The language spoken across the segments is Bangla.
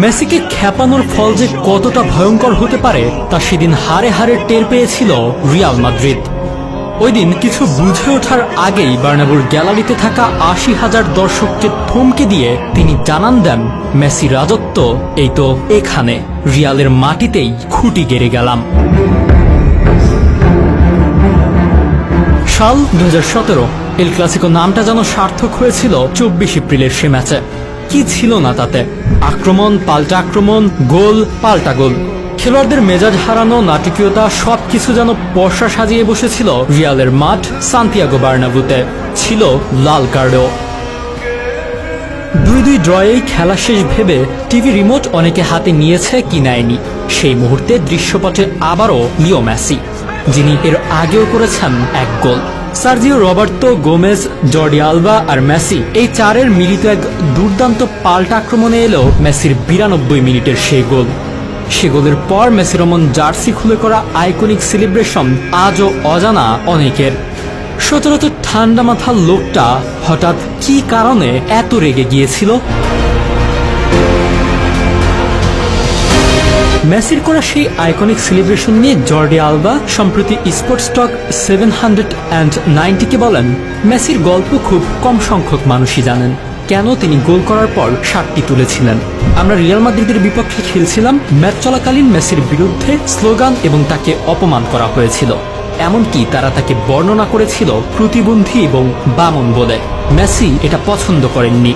মেসিকে খেপানোর ফল যে কতটা ভয়ঙ্কর হতে পারে তা সেদিন হারে হারে টের পেয়েছিল রিয়াল মাদ্রিদ। ওই দিন কিছু বুঝে ওঠার আগেই বার্নাব্যুর গ্যালারিতে থাকা ৮০,০০০ দর্শককে থমকে দিয়ে তিনি জানান দেন, মেসি রাজত্ব এই তো এখানে, রিয়ালের মাটিতেই খুঁটি গেড়ে গেলাম। সাল ২০১৭, এল ক্লাসিকো নামটা যেন সার্থক হয়েছিল ২৪ এপ্রিলের সে ম্যাচে। কি ছিল না তাতে? আক্রমণ পাল্টা আক্রমণ, গোল পাল্টা গোল, খেলোয়াড়দের মেজাজ হারানো নাটকীয়তা, সবকিছু যেন পর্ষা সাজিয়ে বসেছিল রিয়ালের মাঠ সান্তিয়াগো বার্নাব্যুতে। ছিল লাল কার্ডও। ২-২ ড্রয়েই খেলা শেষ ভেবে টিভি রিমোট অনেকে হাতে নিয়েছে কি নেয়নি। সেই মুহূর্তে দৃশ্যপটে আবারও লিও মেসি, যিনি এর আগেও করেছেন এক গোল। Sergio Roberto, Gomes, Jordi Alba আর মেসি, এই চারের মিলিত এক দুর্দান্ত পাল্টা আক্রমণে এলো মেসির ৯২ মিনিটের সেই গোল। সে গোলের পর মেসি রমন জার্সি খুলে করা আইকনিক সেলিব্রেশন আজও অজানা অনেকের। সচরাচর ঠান্ডা মাথার লোকটা হঠাৎ কি কারণে এত রেগে গিয়েছিল? মেসির করা সেই আইকনিক সেলিব্রেশন নিয়ে জর্ডি আলবা সম্প্রতি স্পোর্টস টক 790কে বলেন, মেসির গল্প খুব কম সংখ্যক মানুষই জানেন। কেন তিনি গোল করার পর শার্টটি তুলেছিলেন? আমরা রিয়াল মাদ্রিদের বিপক্ষে খেলছিলাম, ম্যাচ চলাকালীন মেসির বিরুদ্ধে স্লোগান এবং তাকে অপমান করা হয়েছিল। এমনকি তারা তাকে বর্ণনা করেছিল প্রতিবন্ধী এবং বামন বলে। মেসি এটা পছন্দ করেননি।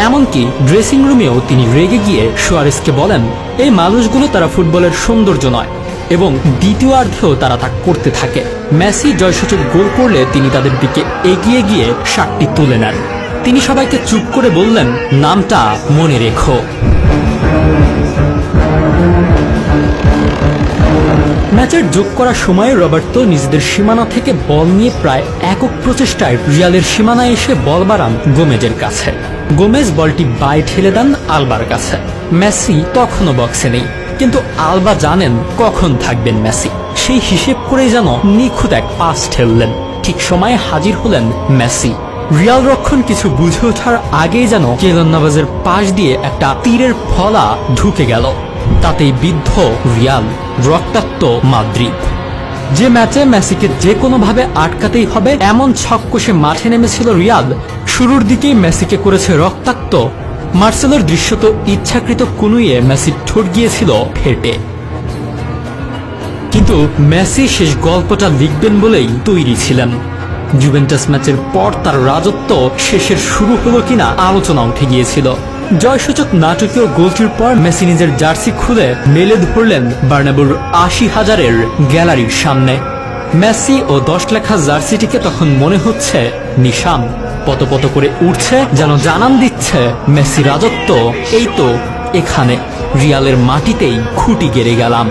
এমনকি ড্রেসিং রুমেও তিনি রেগে গিয়ে সুয়ারেজকে বলেন, এই মানুষগুলো তারা ফুটবলের সৌন্দর্য নয়, এবং দ্বিতীয়ার্ধেও তারা তা করতে থাকে। মেসি জয়সূচক গোল করলে তিনি তাদের দিকে এগিয়ে গিয়ে শার্টটি তুলে নেন। তিনি সবাইকে চুপ করে বললেন, নামটা মনে রেখো। ম্যাচের যোগ করার সময় রবার্তো নিজেদের সীমানা থেকে বল নিয়ে প্রায় একক প্রচেষ্টায় রিয়ালের সীমানায় এসে বল বাড়ান গোমেজের কাছে। গোমেজ বলটি বাই ঠেলে দেন আলবার কাছে। মেসি তখনও বক্সে নেই, কিন্তু আলবা জানেন কখন থাকবেন মেসি। সেই হিসেব করেই যেন নিখুঁত এক পাস ঠেললেন। ঠিক সময়ে হাজির হলেন মেসি। রিয়াল রক্ষণ কিছু বুঝে ওঠার আগেই যেন কেইলর নাভাসের পাশ দিয়ে একটা তীরের ফলা ঢুকে গেল। তাতেই বিদ্ধ রিয়াল, রক্তাক্ত মাদ্রিদ। যে ম্যাচে মেসিকে যে কোনোভাবে আটকাতেই হবে এমন ছক কষে মাঠে নেমেছিল রিয়াল, শুরুর দিকেই মেসিকে করেছে রক্তাক্ত। মার্সেলোর দৃশ্যত ইচ্ছাকৃত কুনুইয়ে মেসির ঠোঁট গিয়েছিল ফেটে। কিন্তু মেসি শেষ গল্পটা লিখবেন বলেই তৈরি ছিলেন। জুভেন্টাস ম্যাচের পর তার রাজত্ব শেষের শুরু হলো কিনা আলোচনা উঠে গিয়েছিল। জয়সূচক নাটকীয় গোলটির পর মেসি নিজের জার্সি খুলে মেলে ধরলেন বার্নাব্যুর ৮০,০০০-এর গ্যালারির সামনে। মেসি ও ১০ লেখা জার্সিটিকে তখন মনে হচ্ছে নিশান পত করে উঠছে, যেন জানান দিচ্ছে মেসি রাজত্ব এই তো এখানে, রিয়ালের মাটিতেই খুঁটি গেড়ে গেলাম।